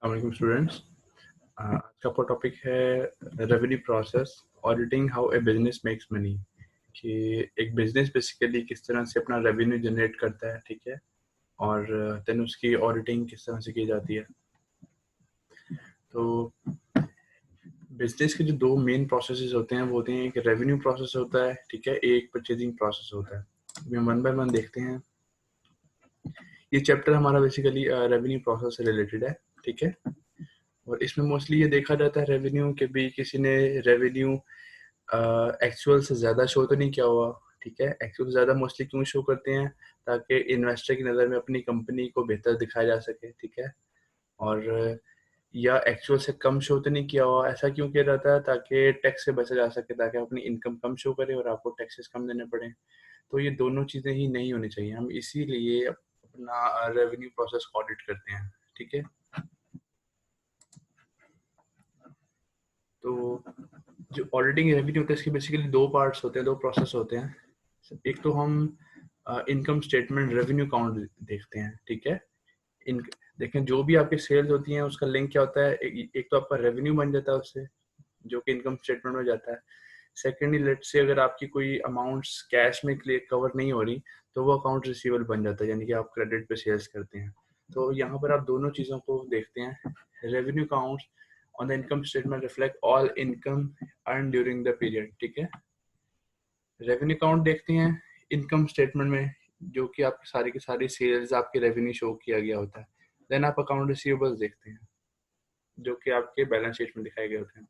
वालेकुम स्टूडेंट्स। आज का आपका टॉपिक है revenue process, auditing how a business makes money. कि एक बिजनेस बेसिकली किस तरह से अपना रेवेन्यू जनरेट करता है, ठीक है, और देन उसकी ऑडिटिंग किस तरह से की जाती है। तो बिजनेस के जो दो मेन प्रोसेसेस होते हैं वो होते हैं, एक रेवेन्यू प्रोसेस होता है, ठीक है, एक परचेजिंग प्रोसेस होता है। अभी हम वन बाय वन देखते हैं। ये चैप्टर हमारा बेसिकली रेवेन्यू प्रोसेस से रिलेटेड है, ठीक है, और इसमें मोस्टली ये देखा जाता है रेवेन्यू के भी किसी ने रेवेन्यू एक्चुअल से ज़्यादा शो तो नहीं किया हुआ, ठीक है। एक्चुअल से ज़्यादा मोस्टली क्यों शो करते हैं, ताकि इन्वेस्टर की नज़र में अपनी कंपनी को बेहतर दिखाया जा सके, ठीक है। और या एक्चुअल से कम शो तो नहीं किया हुआ, ऐसा क्यों किया जाता है, ताकि टैक्स से बचा जा सके, ताकि अपनी इनकम कम शो करे और आपको टैक्सेस कम देने पड़े। तो ये दोनों चीज़ें ही नहीं होनी चाहिए। हम इसीलिए अपना रेवेन्यू प्रोसेस को ऑडिट करते हैं, ठीक है। तो जो ऑडिटिंग रेवेन्यू होता है इसके बेसिकली दो पार्ट्स होते हैं, दो प्रोसेस होते हैं। एक तो हम इनकम स्टेटमेंट रेवेन्यू अकाउंट देखते हैं, ठीक है। इन देखें जो भी आपकी सेल्स होती हैं उसका लिंक क्या होता है, एक तो आपका रेवेन्यू बन जाता है उससे, जो कि इनकम स्टेटमेंट में जाता है। सेकेंडली लेट से अगर आपकी कोई अमाउंट्स कैश में कवर नहीं हो रही तो वो अकाउंट रिसीवेबल बन जाता है, यानी कि आप क्रेडिट पे सेल्स करते हैं। तो यहाँ पर आप दोनों चीज़ों को देखते हैं। Revenue account on the income statement reflect all income earn during the period, ठीक है। रेवेन्यू अकाउंट देखते हैं इनकम स्टेटमेंट में, जो कि आपकी सारी की सारी सेल्स आपके रेवेन्यू शो किया गया होता है। देन आप अकाउंट रिसीवेबल्स देखते हैं, जो कि आपके बैलेंस शीट में दिखाए गए होते हैं।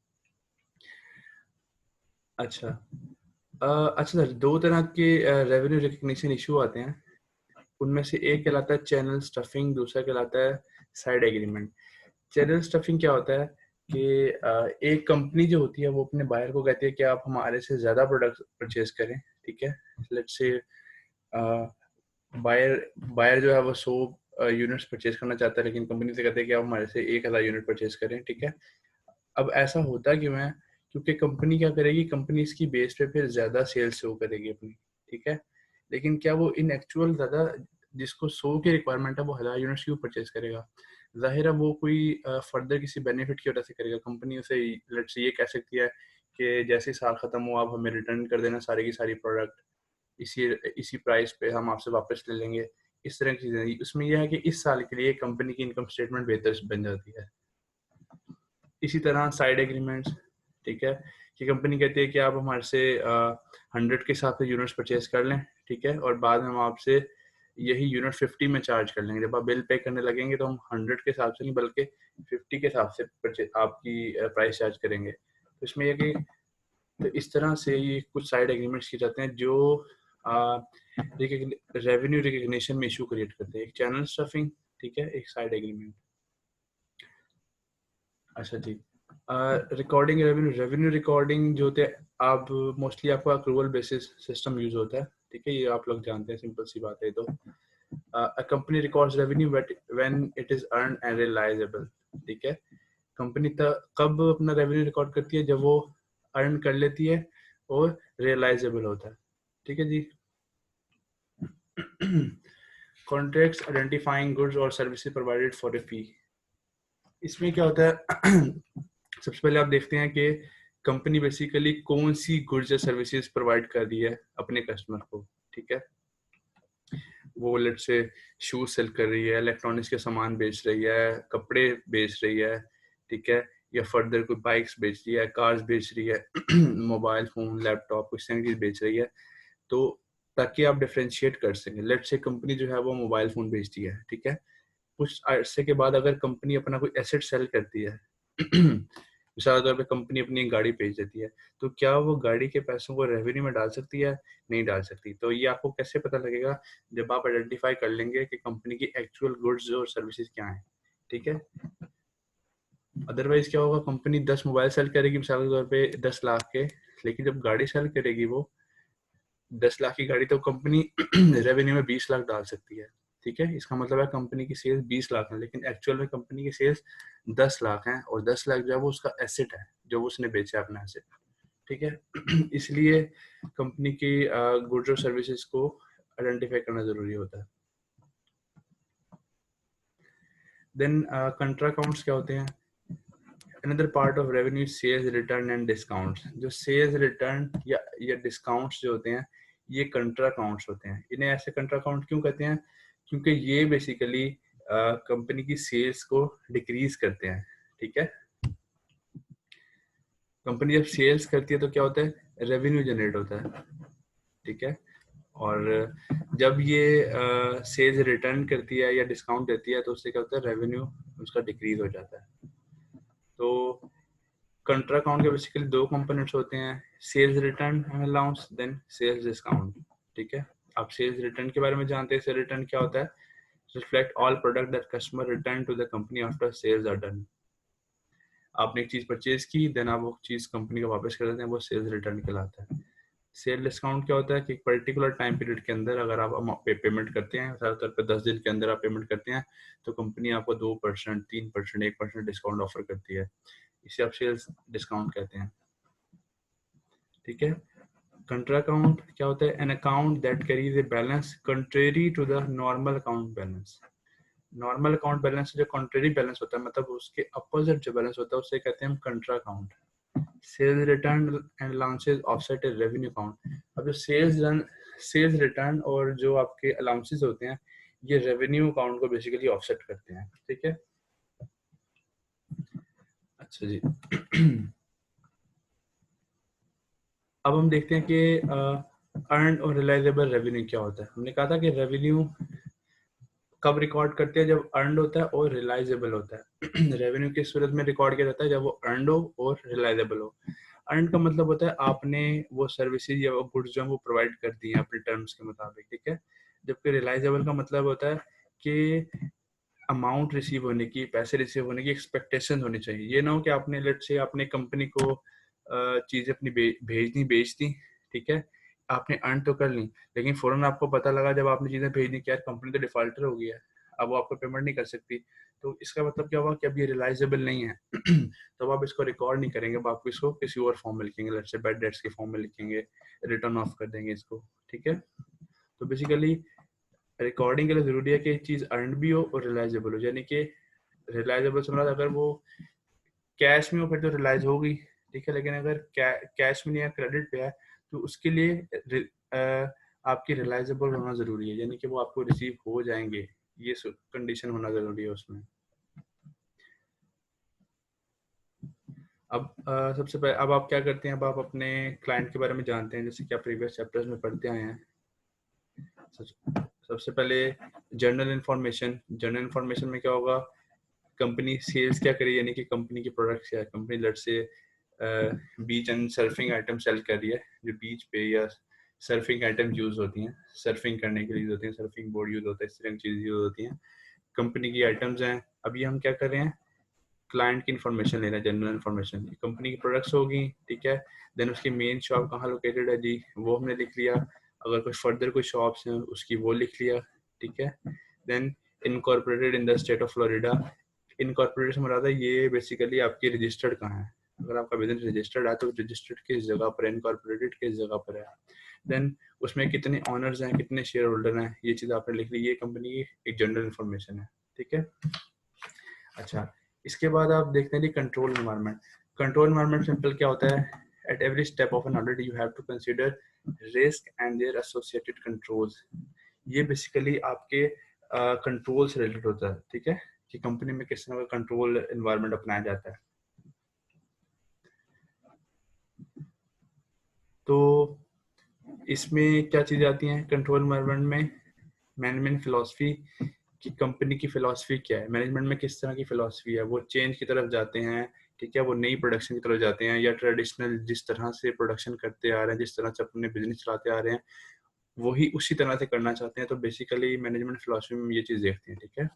अच्छा अच्छा सर, दो तरह के रेवेन्यू रिकग्निशन इशू आते हैं। उनमें से एक कहलाता है चैनल स्टफिंग, दूसरा कहलाता है साइड एग्रीमेंट। चैनल स्टफिंग क्या होता है कि एक कंपनी जो होती है वो अपने बायर को कहती है कि आप हमारे से ज़्यादा प्रोडक्ट परचेज करें, ठीक है। लेट्स से बायर बायर जो है वो 100 यूनिट्स परचेज करना चाहता है, लेकिन कंपनी से कहते हैं कि आप हमारे से 1000 यूनिट परचेज करें, ठीक है। अब ऐसा होता क्यों है, क्योंकि कंपनी क्या करेगी, कंपनी इसकी बेस पे फिर ज़्यादा सेल्स शो करेगी अपनी, ठीक है। लेकिन क्या वो इन एक्चुअल ज़्यादा जिसको 100 की रिक्वायरमेंट है वो 1000 यूनिट्स क्यों परचेज करेगा। जाहिर है वो कोई फर्दर किसी बेनिफिट की वजह से करेगा। कंपनी उसे लेट्स से ये कह सकती है कि जैसे साल ख़त्म हो आप हमें रिटर्न कर देना सारी की सारी प्रोडक्ट, इसी इसी प्राइस पे हम आपसे वापस ले लेंगे। इस तरह की चीज़ें, उसमें यह है कि इस साल के लिए कंपनी की इनकम स्टेटमेंट बेहतर बन जाती है। इसी तरह साइड एग्रीमेंट्स, ठीक है, कि कंपनी कहती है कि आप हमारे से 100 के हिसाब से यूनिट्स परचेज कर लें, ठीक है, और बाद में हम आपसे यही यूनिट 50 में चार्ज कर लेंगे। जब आप बिल पे करने लगेंगे तो हम 100 के हिसाब से नहीं बल्कि 50 के हिसाब से आपकी प्राइस चार्ज करेंगे। तो इसमें यह कि तो इस तरह से ये कुछ साइड एग्रीमेंट्स किए जाते हैं जो रेवेन्यू रिकग्निशन में इशू क्रिएट करते हैं। एक चैनल स्टफिंग, ठीक है, एक साइड एग्रीमेंट। अच्छा जी, रिकॉर्डिंग रेवेन्यू रिकॉर्डिंग जो होते हैं, आप मोस्टली आपका अक्रूवल बेसिस सिस्टम यूज होता है, ठीक है, ये आप लोग जानते हैं, सिंपल सी बात है। तो a company records revenue when it is earn and realisable, ठीक है। कंपनी कब अपना रेवेन्यू रिकॉर्ड करती है, जब वो अर्न कर लेती है और रियलाइजेबल होता है, ठीक है जी। कॉन्ट्रैक्ट्स आइडेंटिफाइंग गुड्स और सर्विसेज प्रोवाइडेड फॉर ए फी। इसमें क्या होता है सबसे पहले आप देखते हैं कि कंपनी बेसिकली कौन सी गुड्स या सर्विसेज प्रोवाइड कर रही है अपने कस्टमर को, ठीक है। वो लेट से शूज सेल कर रही है, इलेक्ट्रॉनिक्स के सामान बेच रही है, कपड़े बेच रही है, ठीक है, या फर्दर कोई बाइक्स बेच रही है, कार्स बेच रही है, मोबाइल फोन, लैपटॉप, कुछ चीज बेच रही है। तो ताकि आप डिफ्रेंशिएट कर सकें, लेट से कंपनी जो है वो मोबाइल फोन बेचती है, ठीक है। कुछ अरसे के बाद अगर कंपनी अपना कोई एसेट सेल करती है मिसाल के तौर पे कंपनी अपनी एक गाड़ी बेच देती है, तो क्या वो गाड़ी के पैसों को रेवेन्यू में डाल सकती है? नहीं डाल सकती। तो ये आपको कैसे पता लगेगा, जब आप आइडेंटिफाई कर लेंगे कि कंपनी की एक्चुअल गुड्स और सर्विसेज क्या हैं, ठीक है। अदरवाइज क्या होगा, कंपनी 10 मोबाइल सेल करेगी मिसाल के तौर पे 10 लाख के, लेकिन जब गाड़ी सेल करेगी वो 10 लाख की गाड़ी, तो कंपनी रेवेन्यू में 20 लाख डाल सकती है, ठीक है। इसका मतलब है कंपनी की सेल्स 20 लाख है, लेकिन एक्चुअल में कंपनी की सेल्स 10 लाख हैं, और 10 लाख जो है वो उसका एसेट है जो उसने बेचा अपना एसेट, ठीक है। इसलिए कंपनी की गुड्स और सर्विसेज को आइडेंटिफाई करना जरूरी होता है। देन कंट्रा अकाउंट्स क्या होते हैं? Another part of revenue sales return and discounts. जो सेल्स रिटर्न या डिस्काउंट्स जो होते हैं ये कंट्रा अकाउंट्स होते हैं। इन्हें ऐसे कंट्रा अकाउंट क्यों कहते हैं? क्योंकि ये बेसिकली कंपनी की सेल्स को डिक्रीज करते हैं। ठीक है, कंपनी जब सेल्स करती है तो क्या होता है? रेवेन्यू जनरेट होता है। ठीक है, और जब ये सेल्स रिटर्न करती है या डिस्काउंट देती है तो उससे क्या होता है? रेवेन्यू उसका डिक्रीज हो जाता है। तो कंट्रा अकाउंट के बेसिकली दो कंपोनेंट्स होते हैं, sales return and allowance, then sales discount. ठीक है, आप सेल्स रिटर्न के बारे में जानते हैं। सेल्स रिटर्न क्या होता है? Reflect all product that customer return to the company after sales are done. आपने एक चीज परचेज की, देन आप वो चीज कंपनी को वापस कर देते हैं, वो सेल्स रिटर्न कहलाता है। सेल डिस्काउंट क्या होता है कि एक पर्टिकुलर टाइम पीरियड के अंदर अगर आप पेमेंट करते हैं, ज्यादातर पे 10 दिन के अंदर आप पेमेंट करते हैं, तो कंपनी आपको 2%, 3%, 1% डिस्काउंट ऑफर करती है। इसे आप सेल्स डिस्काउंट कहते हैं। ठीक है, कंट्रा अकाउंट क्या होता है? An account that carries a balance contrary to the normal account balance. Normal account balance जो कंट्रेरी बैलेंस होता है, मतलब उसके अपोजिट जो बैलेंस होता है, उसे कहते हैं हम contra account. Sales return and allowances offset a revenue account. अब जो सेल्स रिटर्न और जो आपके अलाउंसेस होते हैं, ये रेवेन्यू अकाउंट को बेसिकली ऑफसेट करते हैं। ठीक है, अच्छा जी। अब हम देखते हैं कि अर्न और रिलाइजेबल रेवेन्यू क्या होता है। हमने कहा था कि रेवेन्यू कब रिकॉर्ड करते हैं? जब अर्न होता है और रिलाइजेबल होता है। रेवेन्यू किस सूरत में रिकॉर्ड किया जाता है? जब वो अर्न हो और रिलाइजेबल हो। अर्न का मतलब होता है आपने वो सर्विसेज या वो गुड्स जो है वो प्रोवाइड कर दी हैं अपने टर्म्स के मुताबिक। ठीक है, जबकि रिलाइजेबल का मतलब होता है कि अमाउंट रिसीव होने की, पैसे रिसीव होने की एक्सपेक्टेशन होनी चाहिए। ये ना हो कि आपने लेट से आपने कंपनी को चीजें अपनी भेज दी, बेच दी। ठीक है, आपने अर्न तो कर ली, लेकिन फौरन आपको पता लगा जब आपने चीजें भेज दी कि यार कंपनी तो डिफॉल्टर हो गई है, अब वो आपको पेमेंट नहीं कर सकती। तो इसका मतलब क्या हुआ कि अब ये रिलाइजेबल नहीं है। तो अब आप इसको रिकॉर्ड नहीं करेंगे, अब आप इसको किसी और फॉर्म में लिखेंगे, लेट से बैड डेट्स के फॉर्म में लिखेंगे, रिटर्न ऑफ कर देंगे इसको। ठीक है, तो बेसिकली रिकॉर्डिंग के लिए जरूरी है कि चीज अर्न भी हो और रिलाइजेबल हो। यानी कि रिलाइजेबल से मतलब अगर वो कैश में हो फिर तो रिलाइज होगी। ठीक है, लेकिन अगर कैश में या क्रेडिट पे है तो उसके लिए आपकी रिलाइजेबल होना जरूरी है, यानी कि वो आपको रिसीव हो जाएंगे, ये कंडीशन होना जरूरी है उसमें। अब सबसे पहले अब आप क्या करते हैं? अब आप अपने क्लाइंट के बारे में जानते हैं, जैसे कि आप प्रीवियस चैप्टर्स में पढ़ते आए हैं। सबसे पहले जनरल इंफॉर्मेशन। जनरल इंफॉर्मेशन में क्या होगा? कंपनी सेल्स क्या करी, यानी कि कंपनी के प्रोडक्ट्स क्या है। कंपनी लेट से बीच एंड सर्फिंग आइटम सेल कर रही है, जो बीच पे या सर्फिंग आइटम यूज होती हैं, सर्फिंग करने के लिए यूज होती हैं, सर्फिंग बोर्ड यूज होता है, इस तरह की चीज़ यूज होती हैं, कंपनी की आइटम्स हैं। अभी हम क्या कर रहे हैं? क्लाइंट की इन्फॉर्मेशन ले रहे हैं, जनरल इन्फॉर्मेशन। कंपनी की प्रोडक्ट्स होगी, ठीक है, देन उसकी मेन शॉप कहाँ लोकेटेड है जी, वो हमने लिख लिया। अगर कोई फर्दर कोई शॉप्स हैं उसकी वो लिख लिया। ठीक है, then incorporated in the state of Florida. Incorporated से मुराद है ये बेसिकली आपकी रजिस्टर्ड कहाँ है। अगर आपका बिजनेस रजिस्टर्ड है तो रजिस्टर्ड किस जगह पर है, इनकॉर्पोरेटेड किस जगह पर है। देन उसमें कितने ऑनर्स हैं, कितने शेयर होल्डर हैं, ये चीज़ आपने लिख ली। ये कंपनी की एक जनरल इन्फॉर्मेशन है। ठीक है, अच्छा, इसके बाद आप देखते हैं कि control environment. Control environment simple क्या होता है? At every step of an audit you have to consider risk and their associated controls. ये बेसिकली आपके कंट्रोल से रिलेटेड होता है। ठीक है, कि कंपनी में किस तरह का कंट्रोल एनवायरनमेंट अपनाया जाता है। तो इसमें क्या चीज़ें आती हैं कंट्रोल एनवायरनमेंट में? मैनेजमेंट फिलॉसफी, कि कंपनी की फिलॉसफी क्या है, मैनेजमेंट में किस तरह की फिलॉसफी है, वो चेंज की तरफ जाते हैं, ठीक है, वो नई प्रोडक्शन की तरफ जाते हैं, या ट्रेडिशनल जिस तरह से प्रोडक्शन करते आ रहे हैं, जिस तरह से अपने बिजनेस चलाते आ रहे हैं, वही उसी तरह से करना चाहते हैं। तो बेसिकली मैनेजमेंट फिलॉसफी में ये चीज़ देखते हैं। ठीक है,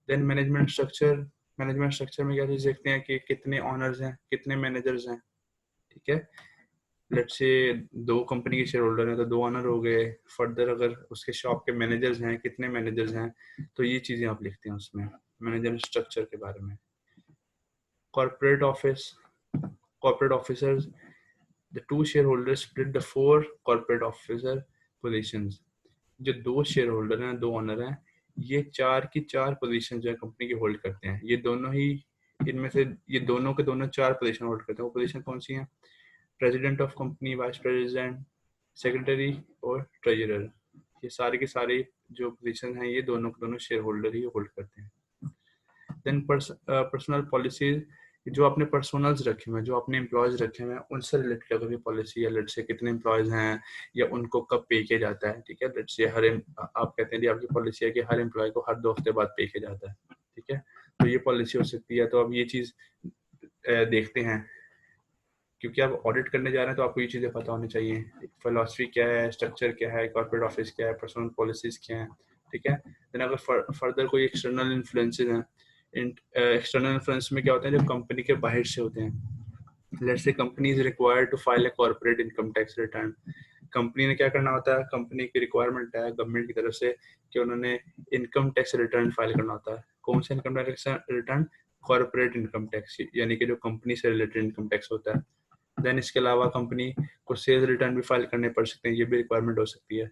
then management structure. Management structure में क्या चीज़ देखते हैं कि कितने ऑनर्स हैं, कितने मैनेजर्स हैं। ठीक है, लेट्स से दो कंपनी के शेयर होल्डर हैं तो दो ऑनर हो गए। फर्दर अगर उसके शॉप के मैनेजर्स हैं, कितने मैनेजर्स हैं, तो ये चीजें आप लिखते हैं उसमें मैनेजमेंट स्ट्रक्चर के बारे में। Corporate office, corporate officers, the two share holder split the four corporate officer positions. जो दो शेयर होल्डर हैं, दो ऑनर हैं, ये 4 की 4 पोजीशन जो है कंपनी की होल्ड करते हैं। ये दोनों ही इनमें से ये दोनों के दोनों 4 पोजीशन होल्ड करते हैं। वो पोजीशन कौन सी हैं? President of company, vice president, secretary और ट्रेजरर। ये सारे के सारे जो पोजीशन हैं ये दोनों के दोनों शेयर होल्डर ही होल्ड करते हैं। देन पर्सनल पॉलिसीज, जो अपने पर्सनल्स रखे हुए हैं, जो अपने एम्प्लॉयज रखे हुए हैं, उनसे रिलेटेड अगर पॉलिसी है, लेट्स से कितने एम्प्लॉयज हैं या उनको कब पे किया जाता है, ठीक है। लेट्स से आप कहते हैं आपकी पॉलिसी है कि हर एम्प्लॉय को हर 2 हफ्ते बाद पे किया जाता है, ठीक है। तो ये पॉलिसी हो सकती है। तो अब ये चीज देखते हैं, क्योंकि आप ऑडिट करने जा रहे हैं तो आपको ये चीज़ें पता होनी चाहिए। फिलॉसफी क्या है, स्ट्रक्चर क्या है, कॉर्पोरेट ऑफिस क्या है, पर्सनल पॉलिसीज क्या है, ठीक है। देन अगर फर्दर कोई एक्सटर्नल इन्फ्लुएंसेस हैं, एक्सटर्नल इन्फ्लुएंस में क्या होते हैं, जो कंपनी के बाहर से होते हैं। Let's say company is required to file a corporate income tax return. Company ने क्या करना होता है, कंपनी की रिक्वायरमेंट है गवर्नमेंट की तरफ से कि उन्होंने इनकम टैक्स रिटर्न फाइल करना होता है। कौन सा income tax return? Corporate income tax, यानी कि जो कंपनी से रिलेटेड इनकम टैक्स होता है। देन इसके अलावा कंपनी को सेल्स रिटर्न भी फाइल करने पड़ सकते हैं, ये भी रिक्वायरमेंट हो सकती है।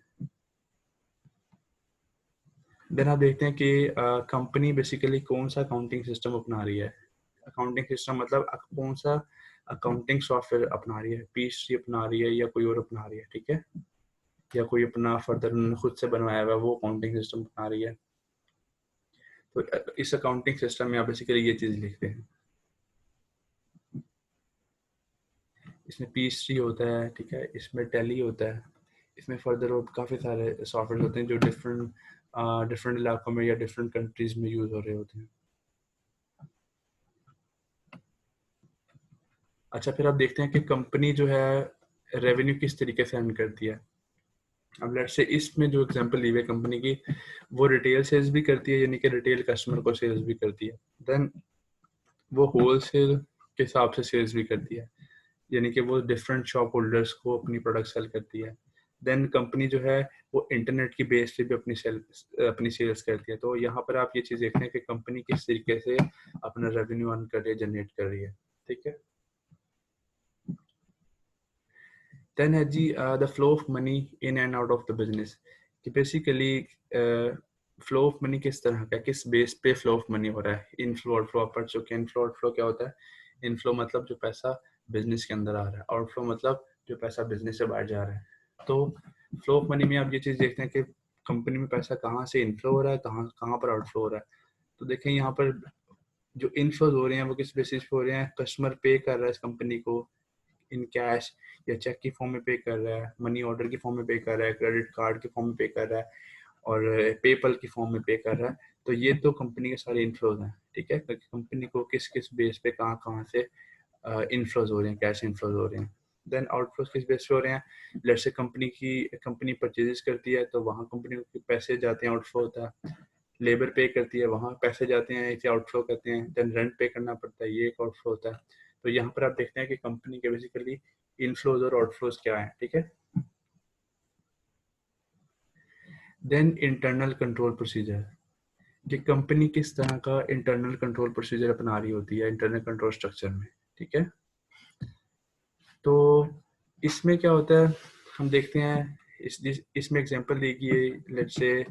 देन आप देखते हैं कि कंपनी बेसिकली कौन सा अकाउंटिंग सिस्टम अपना रही है। अकाउंटिंग सिस्टम मतलब कौन सा अकाउंटिंग सॉफ्टवेयर अपना रही है, पीसी अपना रही है या कोई और अपना रही है, ठीक है, या कोई अपना फर्दर उन्होंने खुद से बनवाया हुआ वो अकाउंटिंग सिस्टम अपना रही है। तो इस अकाउंटिंग सिस्टम में आप बेसिकली ये चीज लिखते हैं। इसमें पीसी होता है, ठीक है, इसमें टैली होता है, इसमें फर्दर और काफ़ी सारे सॉफ्टवेयर होते हैं जो डिफरेंट डिफरेंट इलाकों में या डिफरेंट कंट्रीज में यूज़ हो रहे होते हैं। अच्छा, फिर आप देखते हैं कि कंपनी जो है रेवेन्यू किस तरीके से अर्न करती है। अब लेट्स से इसमें जो एग्जांपल ली हुई है कंपनी की, वो रिटेल सेल्स भी करती है, यानी कि रिटेल कस्टमर को सेल्स भी करती है। देन वो होल सेल के हिसाब से सेल्स भी करती है, यानी कि वो डिफरेंट शॉप होल्डर्स को अपनी प्रोडक्ट सेल करती है। देन कंपनी जो है वो इंटरनेट की बेस पे भी अपनी सेल्स करती है। तो यहाँ पर आप ये चीज़ देखते हैं कि कंपनी किस तरीके से अपना रेवेन्यू अर्न कर रही है, जनरेट कर रही है, ठीक है। देन है जी the flow of money in and out of the business, कि बेसिकली फ्लो ऑफ मनी किस तरह का, किस बेस पे फ्लो ऑफ मनी हो रहा है। इनफ्लो आउटफ्लो आप पढ़ चुके हैं। इनफ्लो आउटफ्लो क्या होता है? इनफ्लो मतलब जो पैसा बिजनेस के अंदर आ रहा है, आउटफ्लो मतलब जो पैसा बिजनेस से बाहर जा रहा है। तो फ्लो ऑफ मनी में आप ये चीज़ देखते हैं कि कंपनी में पैसा कहाँ से इनफ्लो हो रहा है, कहाँ कहाँ पर आउटफ्लो हो रहा है। तो देखें यहाँ पर जो इनफ्लोज हो रहे हैं वो किस बेसिस पे हो रहे हैं? कस्टमर पे कर रहा है इस कंपनी को इन कैश या चेक की फॉर्म में पे कर रहा है, मनी ऑर्डर की फॉर्म में पे कर रहा है, क्रेडिट कार्ड की फॉर्म में पे कर रहा है और पेपल की फॉर्म में पे कर रहा है। तो ये तो कंपनी के सारे इनफ्लोज हैं, ठीक है। कंपनी को किस किस बेस पे कहाँ कहाँ से इनफ्लोज हो रहे हैं, कैश इनफ्लोज हो रहे हैं। देन आउटफ्लोज किस बेस पे हो रहे हैं? लेट्स से कंपनी परचेजेस करती है तो वहाँ कंपनी को पैसे जाते हैं, आउटफ्लो होता है। लेबर पे करती है, वहाँ पैसे जाते हैं, इसे आउटफ्लो करते हैं। देन रेंट पे करना पड़ता है, ये एक आउटफ्लो होता है। तो यहाँ पर आप देखते हैं कि कंपनी के बेसिकली इनफ्लोज और आउटफ्लोज क्या है, ठीक है। देन इंटरनल कंट्रोल प्रोसीजर, कि कंपनी किस तरह का इंटरनल कंट्रोल प्रोसीजर अपना रही होती है इंटरनल कंट्रोल स्ट्रक्चर में, ठीक है। तो इसमें क्या होता है, हम देखते हैं इसमें एग्जांपल दी गई है। Let's say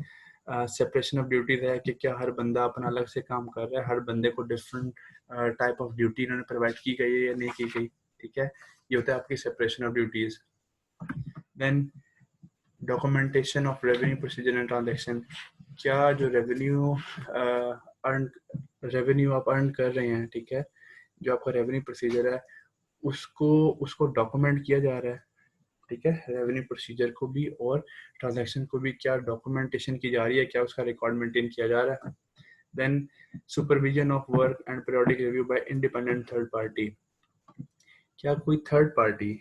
separation of duties है कि क्या हर बंदा अपना अलग से काम कर रहा है, हर बंदे को डिफरेंट टाइप ऑफ ड्यूटी इन्होंने प्रोवाइड की गई है या नहीं की गई, ठीक है। ये होता है आपकी separation of duties. Then documentation of revenue procedure and transaction, क्या जो अर्न रेवेन्यू आप अर्न कर रहे हैं, ठीक है, जो आपका रेवेन्यू प्रोसीजर है उसको उसको डॉक्यूमेंट किया जा रहा है, ठीक है। रेवेन्यू प्रोसीजर को भी और ट्रांजैक्शन को भी क्या डॉक्यूमेंटेशन की जा रही है, क्या उसका रिकॉर्ड मेंटेन किया जा रहा है। Then supervision of work and periodic review by independent third party, क्या कोई थर्ड पार्टी,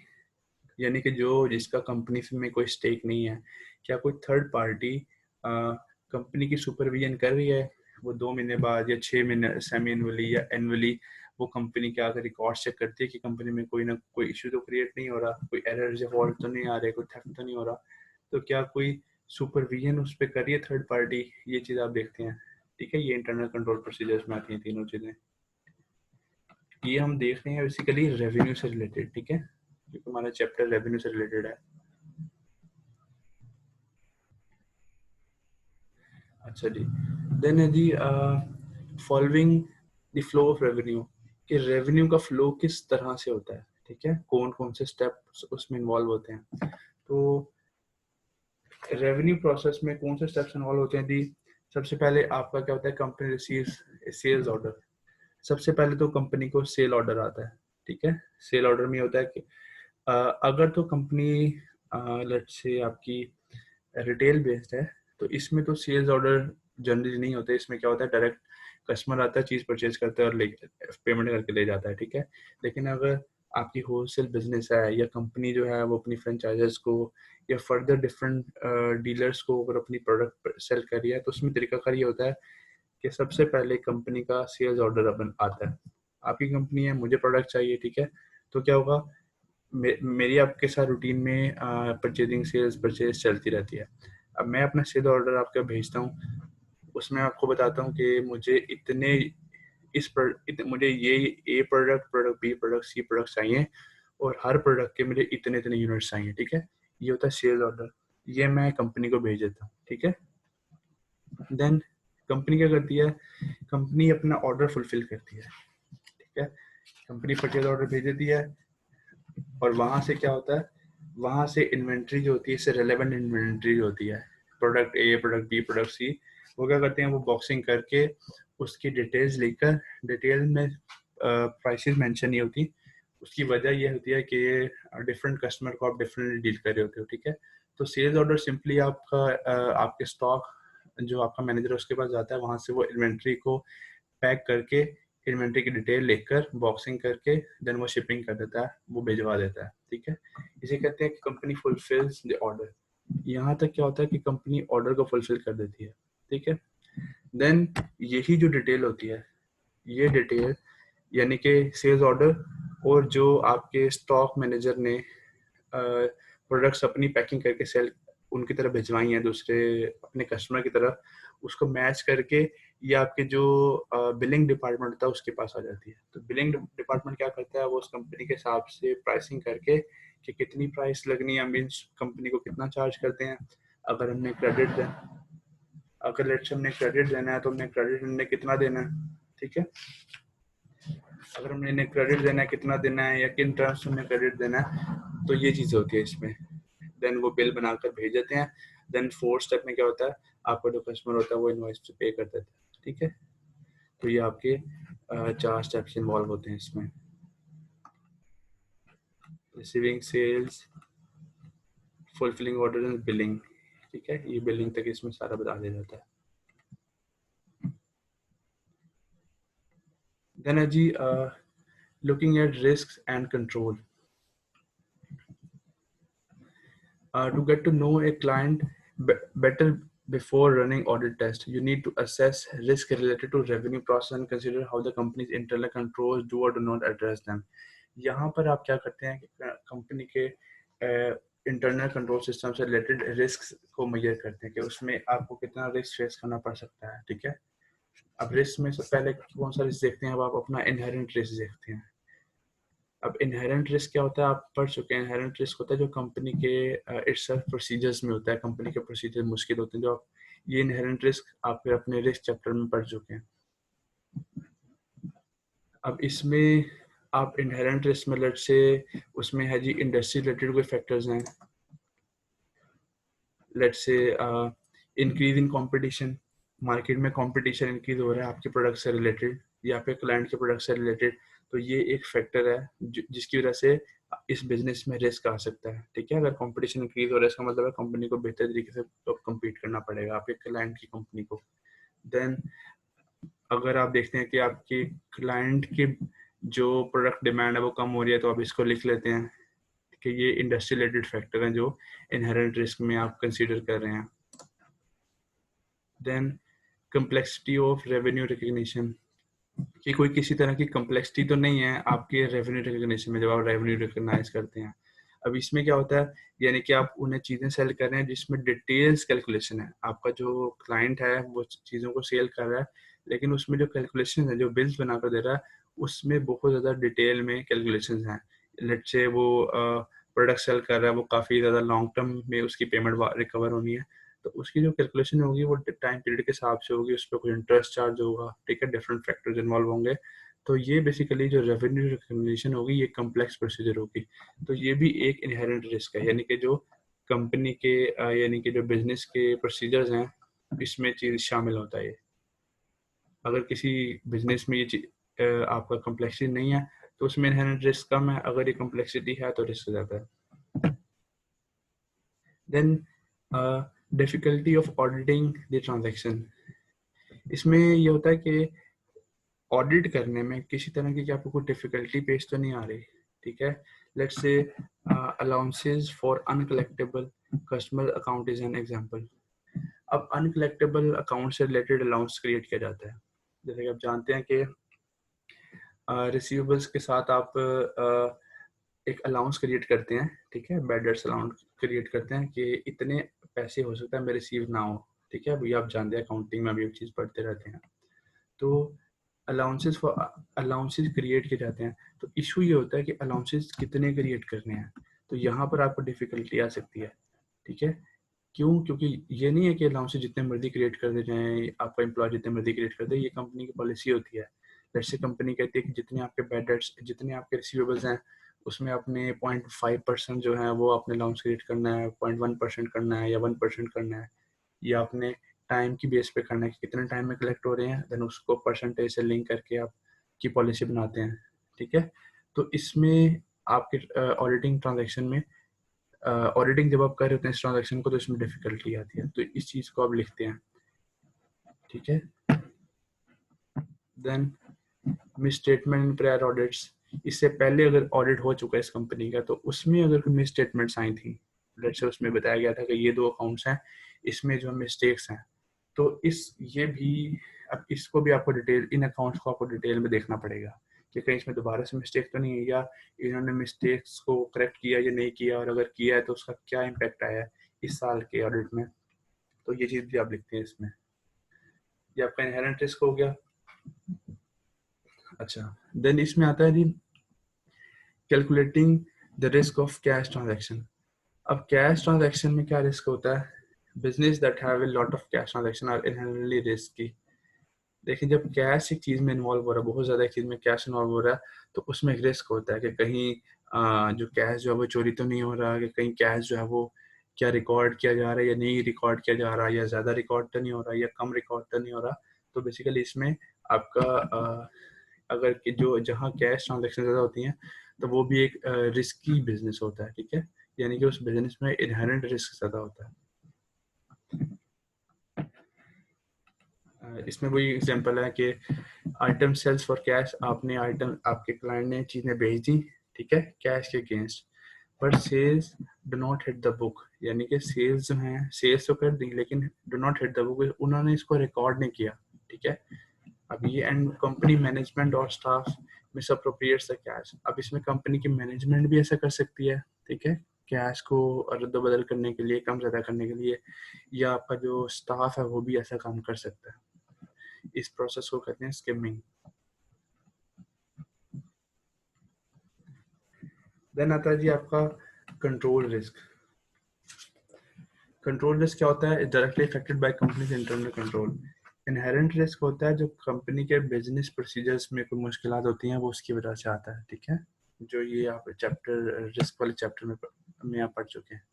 यानी कि जो जिसका कंपनी में कोई स्टेक नहीं है, क्या कोई थर्ड पार्टी कंपनी की सुपरविजन कर रही है। वो 2 महीने बाद या 6 महीने सेमी एनुअली या एनुअली वो कंपनी के आकर रिकॉर्ड चेक करती है कि कंपनी में कोई ना कोई इशू तो क्रिएट नहीं हो रहा, कोई एरर या फॉल्ट तो नहीं आ रहे, कोई थेफ्ट तो नहीं हो रहा। तो क्या कोई सुपरविजन उस पर कर रही है थर्ड पार्टी, ये चीज़ आप देखते हैं, ठीक है। ये इंटरनल कंट्रोल प्रोसीजर्स में आती हैं तीनों चीज़ें। ये हम देख रहे हैं बेसिकली रेवेन्यू से रिलेटेड, ठीक है, क्योंकि हमारा चैप्टर रेवेन्यू से रिलेटेड है। अच्छा जी, देन है जी following the flow of revenue, कि रेवेन्यू का फ्लो किस तरह से होता है, ठीक है, कौन कौन से स्टेप्स उसमें इन्वॉल्व होते हैं। तो रेवेन्यू प्रोसेस में कौन से स्टेप्स इन्वॉल्व होते हैं जी। सबसे पहले आपका क्या होता है, कंपनी रिसीव्स सेल्स ऑर्डर। सबसे पहले तो कंपनी को सेल ऑर्डर आता है, ठीक है। सेल ऑर्डर में होता है कि अगर तो कंपनी लेट्स से आपकी रिटेल बेस्ड है, तो इसमें तो सेल्स ऑर्डर जनरली नहीं होते। इसमें क्या होता है, डायरेक्ट कस्टमर आता है, चीज़ परचेज करता है और ले पेमेंट करके ले जाता है, ठीक है। लेकिन अगर आपकी होलसेल बिजनेस है या कंपनी जो है वो अपनी फ्रेंचाइजर्स को या फर्दर डिफरेंट डीलर्स को अगर अपनी प्रोडक्ट सेल कर रही है, तो उसमें तरीकाकार ये होता है कि सबसे पहले कंपनी का सेल्स ऑर्डर अपन आता है। आपकी कंपनी है, मुझे प्रोडक्ट चाहिए, ठीक है। तो क्या होगा, मेरी आपके साथ रूटीन में परचेजिंग सेल्स परचेज चलती रहती है। अब मैं अपना सेल ऑर्डर आपको भेजता हूँ, उसमें आपको बताता हूँ कि मुझे इतने मुझे ये A product, product B, product C product चाहिए और हर प्रोडक्ट के मुझे इतने इतने यूनिट्स चाहिए, ठीक है। ये होता है सेल्स ऑर्डर, ये मैं कंपनी को भेज देता हूँ, ठीक है। देन कंपनी क्या करती है, कंपनी अपना ऑर्डर फुलफिल करती है, ठीक है। कंपनी परचेज ऑर्डर भेज देती है और वहां से क्या होता है, वहां से इन्वेंट्री जो होती है, इससे रेलेवेंट इन्वेंट्री जो होती है, product A, product B, product C, वो क्या करते हैं, वो बॉक्सिंग करके उसकी डिटेल्स लेकर, डिटेल में प्राइसेस मेंशन नहीं होती। उसकी वजह यह होती है कि डिफरेंट कस्टमर को आप डिफरेंटली डील कर रहे होते हो, ठीक है। तो सेल्स ऑर्डर सिंपली आपका आपके स्टॉक जो आपका मैनेजर है उसके पास जाता है, वहां से वो इन्वेंट्री को पैक करके, इन्वेंट्री की डिटेल लेकर बॉक्सिंग करके देन वो शिपिंग कर देता है, वो भिजवा देता है, ठीक है। इसे कहते हैं कि कंपनी फुलफिल्स द ऑर्डर। यहाँ तक क्या होता है कि कंपनी ऑर्डर को फुलफिल कर देती है, ठीक है। देन यही जो डिटेल होती है, ये डिटेल यानी कि सेल्स ऑर्डर और जो आपके स्टॉक मैनेजर ने प्रोडक्ट्स अपनी पैकिंग करके सेल उनकी तरफ भिजवाई हैं दूसरे अपने कस्टमर की तरफ, उसको मैच करके ये आपके जो बिलिंग डिपार्टमेंट होता है उसके पास आ जाती है। तो बिलिंग डिपार्टमेंट क्या करता है, वो उस कंपनी के हिसाब से प्राइसिंग करके कि कितनी प्राइस लगनी है, मीन्स कंपनी को कितना चार्ज करते हैं। अगर हमने क्रेडिट देना अगर लेट्स हमने क्रेडिट देना है तो हमने क्रेडिट हमने कितना देना है, ठीक है। अगर हमने इन्हें क्रेडिट देना है कितना देना है या किन टर्म्स में क्रेडिट देना है, तो ये चीज़ें होती है इसमें। देन वो बिल बनाकर भेज देते हैं। देन फोर्थ स्टेप में क्या होता है, आपका जो कस्टमर होता है वो इनवॉइस पे कर देता है, ठीक है। तो ये आपके 4 स्टेप्स इन्वॉल्व होते हैं इसमें, receiving sales, fulfilling order and billing, ठीक है। ये बिलिंग तक इसमें सारा बता दिया जाता है। देन है जी looking at risk and control. To get to know a client better before running audit test, you need to assess risk related to revenue process and consider how the company's internal controls do or do not address them. यहाँ पर आप क्या करते हैं कि company के internal control system से related risk को मेजर करते हैं कि उसमें आपको कितना रिस्क फेस करना पड़ सकता है, ठीक है। अब रिस्क में सबसे पहले कौन सा रिस्क देखते हैं, अब आप अपना इनहेरेंट रिस्क देखते हैं। अब इनहेरेंट रिस्क क्या होता है, आप पढ़ चुके हैं। इनहेरेंट रिस्क होता है जो कंपनी के इटसेल्फ प्रोसीजर्स में होता है, कंपनी के प्रोसीजर मुश्किल होते हैं जो आप, ये इनहेरेंट रिस्क आप फिर अपने रिस्क चैप्टर में पढ़ चुके हैं। अब इसमें आप इनहेरेंट रिस्क में लेट्स से उसमें है जी इंडस्ट्री रिलेटेड कोई फैक्टर्स हैं, लेट्स से इंक्रीज इन कंपटीशन, मार्केट में कंपटीशन इंक्रीज हो रहा है आपके प्रोडक्ट से रिलेटेड या फिर क्लाइंट के प्रोडक्ट से रिलेटेड, तो ये एक फैक्टर है जिसकी वजह से इस बिजनेस में रिस्क आ सकता है, ठीक है। अगर कंपटीशन इंक्रीज हो रहा है इसका मतलब है कंपनी को बेहतर तरीके से कम्पीट करना पड़ेगा आपके क्लाइंट की कंपनी को। देन अगर आप देखते हैं कि आपके क्लाइंट की जो प्रोडक्ट डिमांड है वो कम हो रही है, तो आप इसको लिख लेते हैं कि ये इंडस्ट्री रिलेटेड फैक्टर हैं जो इनहेरेंट रिस्क में आप कंसीडर कर रहे हैं। Then complexity of revenue recognition, कि कोई किसी तरह की कम्प्लेक्सिटी तो नहीं है आपके रेवेन्यू रिकग्निशन में जब आप रेवेन्यू रिकग्नाइज करते हैं। अब इसमें क्या होता है, यानी कि आप उन्हें चीज़ें सेल कर रहे हैं जिसमें डिटेल्स कैलकुलेशन है। आपका जो क्लाइंट है वो चीज़ों को सेल कर रहा है, लेकिन उसमें जो कैलकुलेशन है, जो बिल्स बनाकर दे रहा है, उसमें बहुत ज़्यादा डिटेल में कैलकुलेशन हैं। लेट्स से वो प्रोडक्ट सेल कर रहा है, वो काफ़ी ज़्यादा लॉन्ग टर्म में उसकी पेमेंट रिकवर होनी है, तो उसकी जो कैलकुलेशन होगी वो टाइम पीरियड के हिसाब से होगी, उस पर कोई इंटरेस्ट चार्ज होगा, ठीक है, डिफरेंट फैक्टर्स इन्वॉल्व होंगे। तो ये बेसिकली जो रेवेन्यू रिकग्निशन होगी ये कम्प्लेक्स प्रोसीजर होगी। तो ये भी एक इनहेरेंट रिस्क है, यानी कि जो कंपनी के यानी कि जो बिजनेस के प्रोसीजर्स हैं इसमें चीज शामिल होता है। अगर किसी बिजनेस में ये आपका कम्प्लेक्सिटी नहीं है तो उसमें इनहेरेंट रिस्क कम है, अगर ये कम्प्लेक्सिटी है तो रिस्क ज़्यादा है। Then difficulty of auditing the transaction, इसमें ये होता है कि ऑडिट करने में किसी तरह की आपको कोई डिफिकल्टी पेश तो नहीं आ रही, ठीक है। Let's say allowances for uncollectible customer account is an example. अब अनकलेक्टेबल अकाउंट से रिलेटेड अलाउंस क्रिएट किया जाता है। जैसे कि आप जानते हैं कि रिसीवेबल्स के साथ आप एक अलाउंस क्रिएट करते हैं, ठीक है, बैड डेट्स अलाउंस क्रिएट करते हैं कि इतने पैसे हो सकता है मैं रिसीव ना हो, ठीक है, भैया आप जानते हैं अकाउंटिंग में अभी चीज़ पढ़ते रहते हैं। तो अलाउंसेस क्रिएट किए जाते हैं। तो इशू ये होता है कि अलाउंसेस कितने क्रिएट करने हैं, तो यहाँ पर आपको डिफिकल्टी आ सकती है, ठीक है। क्यों? क्योंकि ये नहीं है कि अलाउंसेस जितने मर्जी क्रिएट कर दे जाएं, आपका एम्प्लॉय जितने मर्जी क्रिएट कर दे, ये कंपनी की पॉलिसी होती है। जैसे कंपनी कहती है कि जितने आपके बैड डेट्स, जितने आपके रिसीवेबल्स हैं उसमें अपने 0.5% जो है वो अपने अलाउंस क्रिएट करना है, 0.1% करना है या 1% करना है, या अपने टाइम की बेस पे करना है कि कितने टाइम में कलेक्ट हो रहे हैं, देन उसको परसेंटेज से लिंक करके आप की पॉलिसी बनाते हैं, ठीक है। तो इसमें आपके ऑडिटिंग ट्रांजैक्शन में ऑडिटिंग जब आप कर रहे होते हैं इस ट्रांजैक्शन को तो इसमें डिफिकल्टी आती है, तो इस चीज को आप लिखते हैं, ठीक है। Then misstatement in prior audits, इससे पहले अगर ऑडिट हो चुका है इस कंपनी का तो उसमें अगर कोई मिसस्टेटमेंट्स आई थी, लेट्स से उसमें बताया गया था कि ये 2 अकाउंट्स हैं, इसमें जो मिस्टेक्स हैं, तो ये भी, अब इसको भी आपको डिटेल, इन अकाउंट्स को आपको डिटेल में देखना पड़ेगा कि कहीं इसमें दोबारा से मिस्टेक तो नहीं है, या इन्होंने मिस्टेक्स को करेक्ट किया या नहीं किया, और अगर किया है तो उसका क्या इम्पैक्ट आया है इस साल के ऑडिट में। तो ये चीज़ भी आप लिखते हैं इसमें। ये आपका इनहेरेंट रिस्क हो गया। अच्छा, देन इसमें आता है जी calculating the risk of cash transaction. अब कैश ट्रांजैक्शन में क्या रिस्क होता है? Business that have a lot of cash transaction are inherently risky. देखिए, जब कैश एक चीज में इन्वॉल्व हो रहा है, बहुत ज्यादा एक चीज में कैश इन्वॉल्व हो रहा है, तो उसमें एक रिस्क होता है कि कहीं जो कैश जो है वो चोरी तो नहीं हो रहा, कि कहीं कैश जो है वो क्या रिकॉर्ड किया जा रहा है या नहीं रिकॉर्ड किया जा रहा है, या ज्यादा रिकॉर्ड तो नहीं हो रहा या कम रिकॉर्ड तो नहीं हो रहा। तो बेसिकली इसमें आपका अगर कि जो जहाँ कैश ट्रांजेक्शन ज्यादा होती हैं तो वो भी एक रिस्की बिजनेस होता है, ठीक है, यानी कि उस बिजनेस में इनहेरेंट रिस्क ज्यादा होता है। इसमें वही एग्जांपल है कि आइटम सेल्स फॉर कैश, आपने आइटम, आपके क्लाइंट ने चीजें भेज दी, ठीक है, कैश के against, but sales do not hit the book, यानी कि सेल्स जो है सेल्स तो कर दी लेकिन do not hit the book, उन्होंने इसको रिकॉर्ड नहीं किया, ठीक है। अब ये एंड कंपनी मैनेजमेंट और स्टाफ मिसअप्रोप्रिएट्स द कैश। अब इसमें कंपनी की मैनेजमेंट भी ऐसा कर सकती है, ठीक है, कैश को अदल बदल करने के लिए, कम ज्यादा करने के लिए, या आपका जो स्टाफ है वो भी ऐसा काम कर सकता है। इस प्रोसेस को कहते हैं स्किमिंग। देन आता है जी आपका कंट्रोल रिस्क। कंट्रोल रिस्क क्या होता है? Directly affected by companies internal control. Inherent risk होता है जो कंपनी के बिजनेस प्रोसीजर्स में कोई मुश्किलात होती हैं वो उसकी वजह से आता है, ठीक है, जो ये आप चैप्टर रिस्क वाले चैप्टर में आप पढ़ चुके हैं।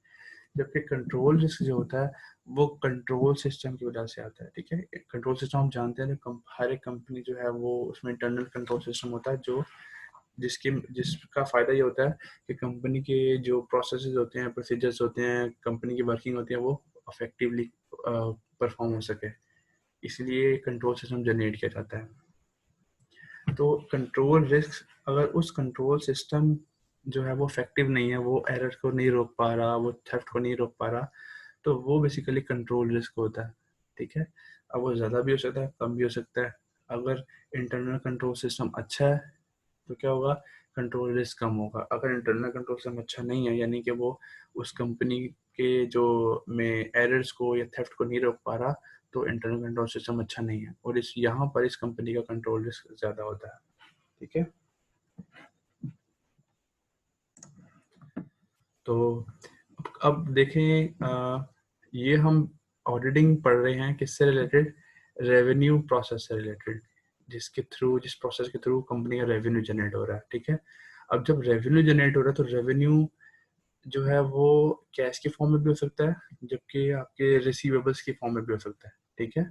जबकि कंट्रोल रिस्क जो होता है वो कंट्रोल सिस्टम की वजह से आता है, ठीक है। कंट्रोल सिस्टम हम जानते हैं, हर एक कंपनी जो है वो उसमें इंटरनल कंट्रोल सिस्टम होता है, जो जिसका फायदा ये होता है कि कंपनी के जो प्रोसेसेस होते हैं, प्रोसीजर्स होते हैं, कंपनी की वर्किंग होती है वो इफेक्टिवली परफॉर्म हो सके, इसलिए कंट्रोल सिस्टम जनरेट किया जाता है। तो कंट्रोल रिस्क, अगर उस कंट्रोल सिस्टम जो है वो इफेक्टिव नहीं है, वो एरर को नहीं रोक पा रहा, वो थेफ्ट को नहीं रोक पा रहा, तो वो बेसिकली कंट्रोल रिस्क होता है, ठीक है। अब वो ज़्यादा भी हो सकता है, कम भी हो सकता है। अगर इंटरनल कंट्रोल सिस्टम अच्छा है तो क्या होगा? कंट्रोल रिस्क कम होगा। अगर इंटरनल कंट्रोल सिस्टम अच्छा नहीं है, यानी कि वो उस कंपनी के जो में एरर्स को या थेफ्ट को नहीं रोक पा रहा, तो इंटरनल कंट्रोल सिस्टम अच्छा नहीं है, और इस यहाँ पर इस कंपनी का कंट्रोल रिस्क ज़्यादा होता है, ठीक है। तो अब देखें, ये हम ऑडिटिंग पढ़ रहे हैं किससे रिलेटेड, रेवेन्यू प्रोसेस से रिलेटेड, जिस प्रोसेस के थ्रू कंपनी का रेवेन्यू जनरेट हो रहा है, ठीक है। अब जब रेवेन्यू जनरेट हो रहा है तो रेवेन्यू जो है वो कैश के फॉर्म में भी हो सकता है, जबकि आपके रिसीवेबल्स के फॉर्म में भी हो सकता है, ठीक है।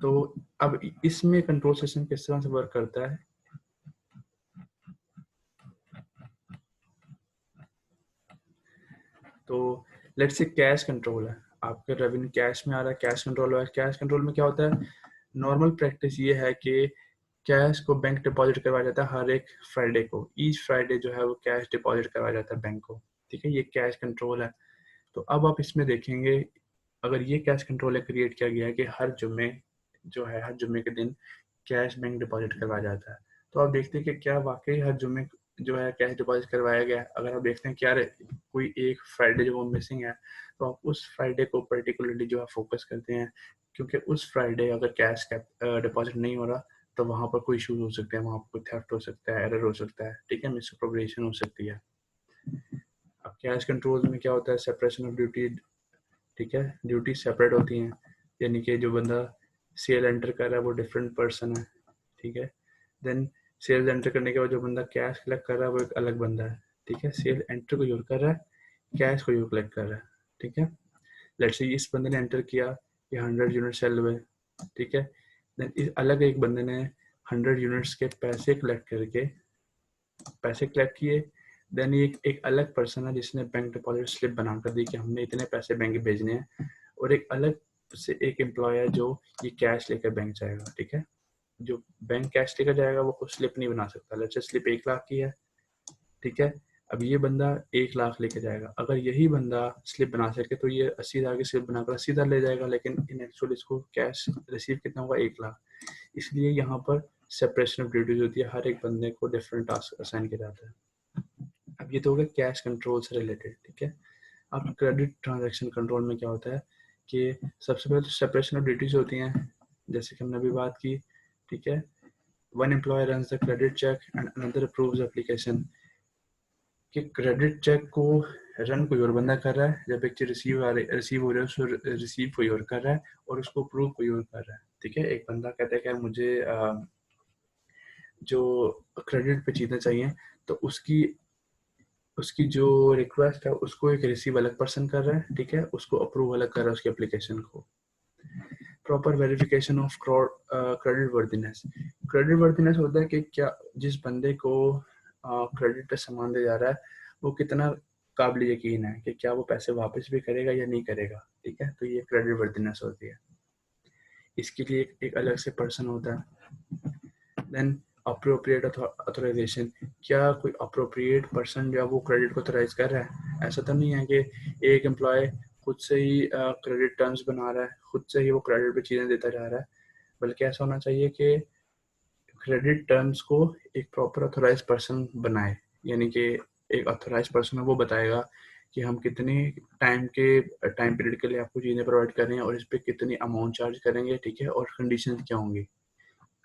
तो अब इसमें कंट्रोल सिस्टम किस तरह से वर्क करता है, तो लेट्स से कैश कंट्रोल है, आपका रेवेन्यू कैश में आ रहा है, कैश कंट्रोल है। कैश कंट्रोल में क्या होता है, नॉर्मल प्रैक्टिस ये है कि कैश को बैंक डिपॉजिट करवाया जाता है हर एक फ्राइडे को, ईच फ्राइडे जो है वो कैश डिपॉजिट करवाया जाता है बैंक को, ठीक है। ये कैश कंट्रोल है। तो अब आप इसमें देखेंगे, अगर ये कैश कंट्रोल है क्रिएट किया गया है कि हर जुम्मे जो है, हर जुम्मे के दिन कैश बैंक डिपॉजिट करवाया जाता है, तो आप देखते हैं कि क्या वाकई हर जुम्मे जो है कैश डिपॉजिट करवाया गया है। अगर आप देखते हैं क्या कोई एक फ्राइडे जो वो मिसिंग है, तो आप उस फ्राइडे को पर्टिकुलरली जो है फोकस करते हैं, क्योंकि उस फ्राइडे अगर कैश डिपॉजिट नहीं हो रहा तो वहाँ पर कोई इशूज हो सकते हैं, वहाँ पर कोई थेफ्ट हो सकता है, एरर हो सकता है, ठीक है, मिसअप्रोप्रिएशन हो सकती है। अब कैश कंट्रोल में क्या होता है, सेपरेशन ऑफ ड्यूटी, ठीक है, ड्यूटी सेपरेट होती हैं, यानी कि जो बंदा सेल एंटर कर रहा है वो डिफरेंट पर्सन है, ठीक है। देन सेल एंटर करने के बाद जो बंदा कैश कलेक्ट कर रहा है वो एक अलग बंदा है, ठीक है। सेल एंटर को यूज कर रहा है, कैश को यूज कलेक्ट कर रहा है, ठीक है। लेट्स से इस बंदे ने एंटर किया कि 100 यूनिट सेल हुए, ठीक है। देन इस अलग एक बंदे ने 100 यूनिट्स के पैसे कलेक्ट किए। देन एक अलग पर्सन है जिसने बैंक डिपॉजिट स्लिप बनाकर दी कि हमने इतने पैसे बैंक भेजने हैं, और एक अलग से एक एम्प्लॉय है जो ये कैश लेकर बैंक जाएगा, ठीक है। जो बैंक कैश लेकर जाएगा वो कुछ स्लिप नहीं बना सकता, लेट्स से स्लिप 1 लाख की है, ठीक है। अब ये बंदा 1 लाख लेके जाएगा, अगर यही बंदा स्लिप बना सके तो ये 80,000 की स्लिप बनाकर 80,000 ले जाएगा, लेकिन इन एक्चुअल इसको कैश रिसीव कितना होगा, 1 लाख। इसलिए यहाँ पर सेपरेशन ऑफ ड्यूटीज होती है, हर एक बंदे को डिफरेंट टास्क असाइन किया जाता है। अब ये तो हो गया कैश कंट्रोल से रिलेटेड, ठीक है। अब क्रेडिट ट्रांजैक्शन कंट्रोल में क्या होता है कि सबसे पहले तो सेपरेशन ऑफ ड्यूटीज होती हैं, जैसे कि हमने अभी बात की, ठीक है। One employ runs the credit check and another approves application, कि क्रेडिट चेक को रन कोई और बंदा कर रहा है, जब एक चीज रिसीव हो रही है उसको रिसीव कोई और कर रहा है, और उसको अप्रूव कोई और कर रहा है, ठीक है। एक बंदा कहता है कि यार मुझे जो क्रेडिट पे चीजें चाहिए, तो उसकी उसकी जो रिक्वेस्ट है उसको एक रिसीव अलग पर्सन कर रहा है, ठीक है, उसको अप्रूव अलग कर रहा है उसकी एप्लीकेशन को। Proper verification of credit worthiness, credit worthiness होता है कि क्या जिस बंदे को क्रेडिट पे सामान दिया जा रहा है वो कितना काबिल यकीन है कि क्या वो पैसे वापस भी करेगा या नहीं करेगा, ठीक है। तो ये क्रेडिट वर्दीनेस होती है, इसके लिए एक अलग से पर्सन होता है। देन अप्रोप्रिएट ऑथराइजेशन, क्या कोई अप्रोप्रिएट पर्सन जो है वो क्रेडिट को ऑथराइज कर रहा है। ऐसा तो नहीं है कि एक एम्प्लॉय खुद से ही क्रेडिट टर्म्स बना रहा है, खुद से ही वो क्रेडिट पे चीज़ें देता जा रहा है, बल्कि ऐसा होना चाहिए कि क्रेडिट टर्म्स को एक प्रॉपर ऑथराइज पर्सन बनाए, यानी कि एक ऑथराइज पर्सन है वो बताएगा कि हम कितने टाइम पीरियड के लिए आपको चीज़ें प्रोवाइड कर रहे हैं और इस पर कितनी अमाउंट चार्ज करेंगे, ठीक है, और कंडीशन क्या होंगी।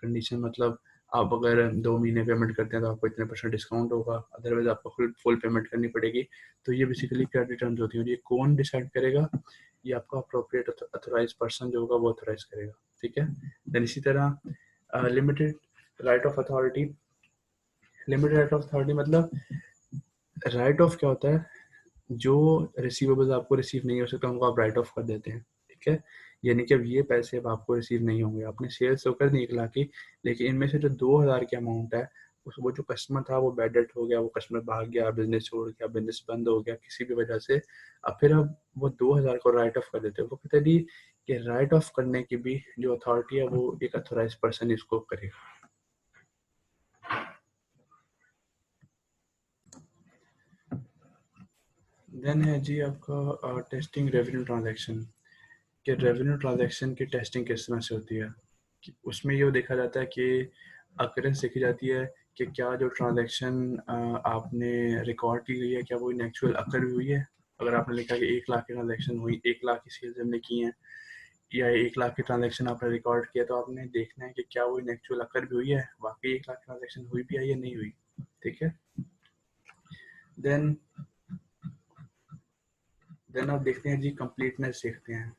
कंडीशन मतलब आप अगर 2 महीने पेमेंट करते हैं तो आपको इतने % डिस्काउंट होगा, अदरवाइज आपको फुल पेमेंट करनी पड़ेगी। तो ये बेसिकली क्रेडिट टर्म्स होती हैं, ये कौन डिसाइड करेगा, ये आपका अप्रोप्रिएट अथोराइज पर्सन जो होगा वो अथोराइज करेगा, ठीक है। देन इसी तरह limited right of authority, limited right of authority मतलब राइट ऑफ क्या होता है, जो रिसीवेबल्स आपको रिसीव नहीं हो सकता उनको आप राइट ऑफ कर देते हैं, ठीक है। यानी कि अब ये पैसे अब आपको रिसीव नहीं होंगे, आपने सेल्स तो कर दी 1 लाख की, लेकिन इनमें से जो 2,000 की अमाउंट है वो जो कस्टमर था वो बैड डेट हो गया, वो कस्टमर भाग गया, बिजनेस छोड़ गया, बिजनेस बंद हो गया किसी भी वजह से, अब फिर अब वो 2,000 को राइट ऑफ कर देते हैं। वो कहते हैं कि राइट ऑफ करने की भी जो अथॉरिटी है वो एक अथोराइज पर्सन इसको करेगा। देन है जी आपका टेस्टिंग रेवेन्यू ट्रांजैक्शन, कि रेवेन्यू ट्रांजैक्शन की टेस्टिंग किस तरह से होती है। उसमें ये देखा जाता है कि अकरेंस देखी जाती है कि क्या जो ट्रांजैक्शन आपने रिकॉर्ड की गई है क्या वो इन एक्चुअल अकर भी हुई है। अगर आपने लिखा कि 1 लाख की ट्रांजैक्शन हुई, 1 लाख की सेल्स हमने की हैं, या 1 लाख की ट्रांजैक्शन आपने रिकॉर्ड किया, तो आपने देखना है कि क्या वो इन एक्चुअल अकर भी हुई है, वाकई 1 लाख की ट्रांजैक्शन हुई भी है या नहीं हुई, ठीक है। देन देन आप देखते हैं जी कंप्लीटनेस देखते हैं।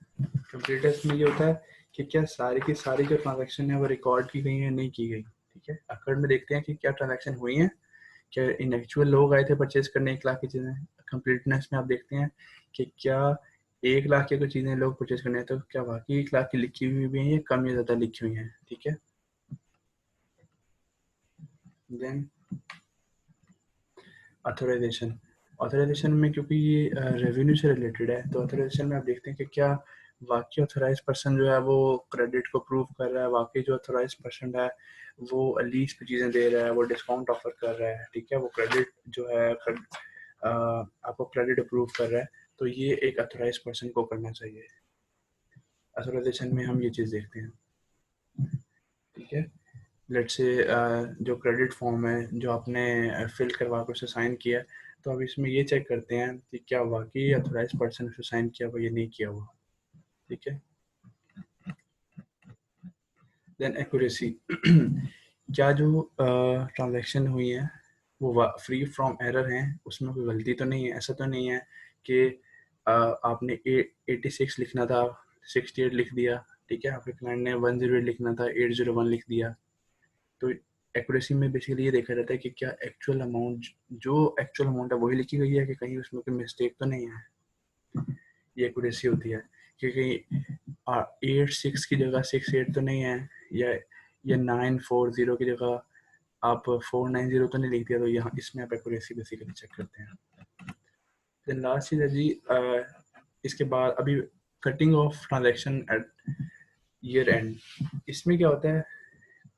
कंप्लीटनेस में ये होता है कि क्या सारी की सारी जो ट्रांजैक्शन है वो रिकॉर्ड की गई है नहीं की गई, ठीक है। अकर्ड में देखते हैं कि क्या ट्रांजैक्शन हुई है, क्या इन एक्चुअल लोग आए थे परचेज करने 1 लाख की चीजें। कंप्लीटनेस में आप देखते हैं कि क्या 1 लाख की कोई चीजें लोग परचेज करने हैं तो क्या वाकई 1 लाख की लिखी हुई भी है या कम या ज्यादा लिखी हुई है, ठीक है। Then authorisation. ऑथराइजेशन में क्योंकि ये रेवेन्यू से रिलेटेड है तो ऑथराइजेशन में आप देखते हैं कि क्या वाकई ऑथराइज पर्सन जो है वो क्रेडिट को प्रूव कर रहा है, वाकई जो ऑथराइज पर्सन है वो लीज पे चीज़ें दे रहा है, वो डिस्काउंट ऑफर कर रहा है, ठीक है, वो क्रेडिट जो है आपको क्रेडिट अप्रूव कर रहा है, तो ये एक ऑथराइज पर्सन को करना चाहिए। ऑथराइजेशन में हम ये चीज़ देखते हैं, ठीक है। लेट से जो क्रेडिट फॉर्म है जो आपने फिल करवा कर उसे साइन किया, तो अब इसमें ये चेक करते हैं कि क्या वाकई अथोराइज पर्सन उसे साइन किया हुआ या नहीं किया हुआ, ठीक है। Then accuracy. क्या जो ट्रांजैक्शन हुई है वो फ्री फ्रॉम एरर हैं, उसमें कोई गलती तो नहीं है, ऐसा तो नहीं है कि आपने 86 लिखना था 68 लिख दिया, ठीक है, आपके क्लाइंट ने 108 लिखना था 801 लिख दिया। तो एक्यूरेसी में बेसिकली ये देखा जाता है कि क्या एक्चुअल अमाउंट जो एक्चुअल अमाउंट है वही लिखी गई है कि कहीं उसमें कोई मिस्टेक तो नहीं है, ये एक्यूरेसी होती है। क्योंकि 86 की जगह 68 तो नहीं है, या 940 की जगह आप 490 तो नहीं लिख दिया, तो यहाँ इसमें आप एक्यूरेसी बेसिकली चेक करते हैं। देन लास्ट चीज़ है जी इसके बाद अभी cutting of transaction at year end. इसमें क्या होता है,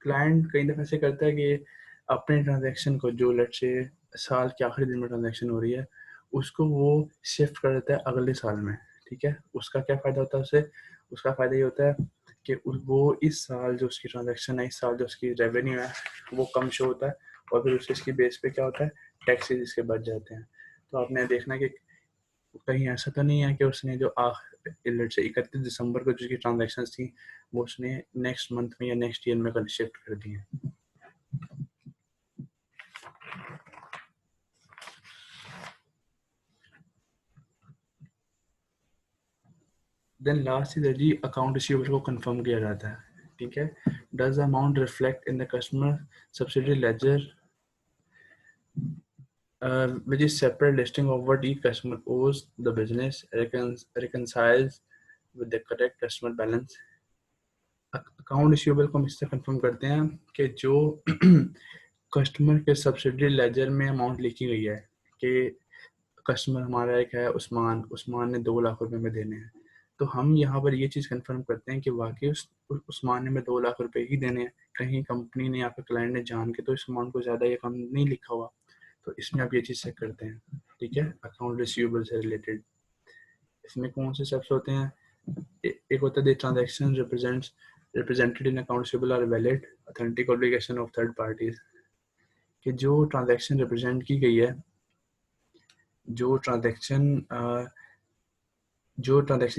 क्लाइंट कई दफ़ा ऐसे करता है कि अपने ट्रांजैक्शन को जो लेट से साल के आखिरी दिन में ट्रांजैक्शन हो रही है उसको वो शिफ्ट कर देता है अगले साल में, ठीक है। उसका क्या फ़ायदा होता है उससे, उसका फ़ायदा ये होता है कि वो इस साल जो उसकी ट्रांजैक्शन है, इस साल जो उसकी रेवेन्यू है वो कम शो होता है, और फिर उसके बेस पे क्या होता है टैक्सेस इसके बच जाते हैं। तो आपने देखना कि कहीं ऐसा तो नहीं है कि उसने जो लेट से 31 दिसंबर को जिसकी ट्रांजैक्शन थी वो उसने नेक्स्ट मंथ में या नेक्स्ट ईयर में कल शिफ्ट कर दी है। Then last is G account receivable को कंफर्म किया जाता है, ठीक है। Does the amount reflect in the customer subsidy ledger which is separate listing of what each customer owes the business reconciles with the correct customer balance। Account receivable को हम इससे confirm करते हैं कि जो कस्टमर के सब्सिडी लेजर में amount लिखी गई है कि कस्टमर हमारा एक है उस्मान, उस्मान ने 2 लाख रुपए में देने हैं, तो हम यहाँ पर ये चीज़ कंफर्म करते हैं कि वाकई उस्मान ने में 2 लाख रुपए ही देने हैं, कहीं कंपनी ने या फिर क्लाइंट ने जान के तो इस अमाउंट को ज़्यादा या कम नहीं लिखा हुआ। तो इसमें आप ये चीज़ चेक करते हैं, ठीक है, अकाउंट रिसीवेबल से रिलेटेड। इसमें कौन से स्टेप्स होते हैं, एक होता है transaction represented in account receivable are valid authentic obligation of third parties। कि जो ट्रांजैक्शन रिप्रेजेंट की गई है, जो ट्रांजैक्शन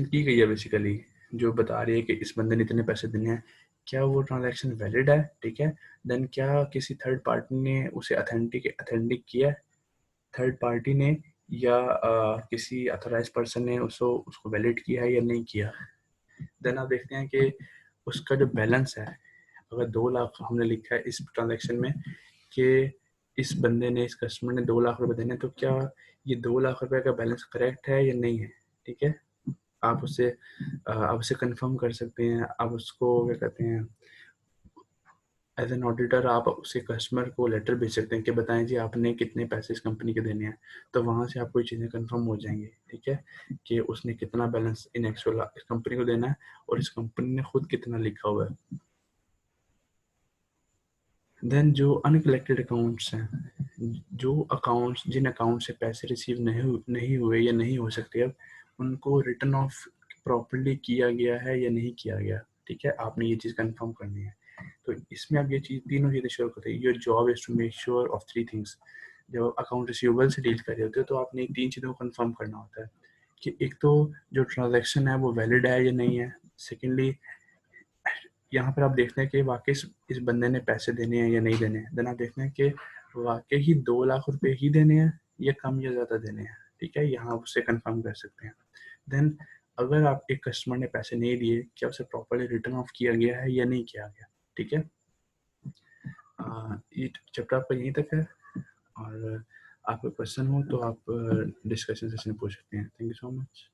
की गई है बेसिकली जो बता रही है कि इस बंदे ने इतने पैसे देने हैं, क्या वो ट्रांजैक्शन वैलिड है, ठीक है। देन क्या किसी थर्ड पार्टी ने उसे अथेंटिक किया है, थर्ड पार्टी ने या किसी अथोराइज पर्सन ने उसको वैलिड किया है या नहीं किया। देन आप देखते हैं कि उसका जो बैलेंस है, अगर 2 लाख हमने लिखा है इस ट्रांजैक्शन में कि इस बंदे ने इस कस्टमर ने 2 लाख रुपए देने, तो क्या ये 2 लाख रुपए का बैलेंस करेक्ट है या नहीं है, ठीक है। आप उसे कंफर्म कर सकते हैं, आप उसको क्या कहते हैं एज एन ऑडिटर आप उसे कस्टमर को लेटर भेज सकते हैं कि बताएं जी आपने कितने पैसे इस कंपनी के देने हैं, तो वहाँ से आपको ये चीज़ें कंफर्म हो जाएंगी, ठीक है, कि उसने कितना बैलेंस इन एक्चुअल इस कंपनी को देना है और इस कंपनी ने खुद कितना लिखा हुआ है। देन जो अनकलेक्टेड अकाउंट्स हैं, जिन अकाउंट से पैसे रिसीव नहीं हुए या नहीं हो सकते, अब उनको रिटर्न ऑफ प्रॉपर्ली किया गया है या नहीं किया गया, ठीक है, आपने ये चीज़ कंफर्म करनी है। तो इसमें आप ये चीज़ तीनों चीज़ें श्योर करते हैं, your job is to make sure of 3 things. जब आप अकाउंट रिसीवेबल से डील कर रहे होते हो तो आपने 3 चीज़ों को कंफर्म करना होता है कि एक तो जो ट्रांजैक्शन है वो वैलिड है या नहीं है, सेकेंडली यहाँ पर आप देखते हैं कि वाकई इस बंदे ने पैसे देने हैं या नहीं देने हैं, देन आप देखते हैं कि वाकई ही 2 लाख रुपए ही देने हैं या कम या ज़्यादा देने हैं, ठीक है, यहाँ आप उसे कंफर्म कर सकते हैं। देन अगर आप एक कस्टमर ने पैसे नहीं दिए, क्या उसे प्रॉपर्ली रिटर्न ऑफ किया गया है या नहीं किया गया, ठीक है। ये चैप्टर आपका यहीं तक है, और आपको क्वेश्चन हो तो आप डिस्कशन सेशन में पूछ सकते हैं। Thank you so much.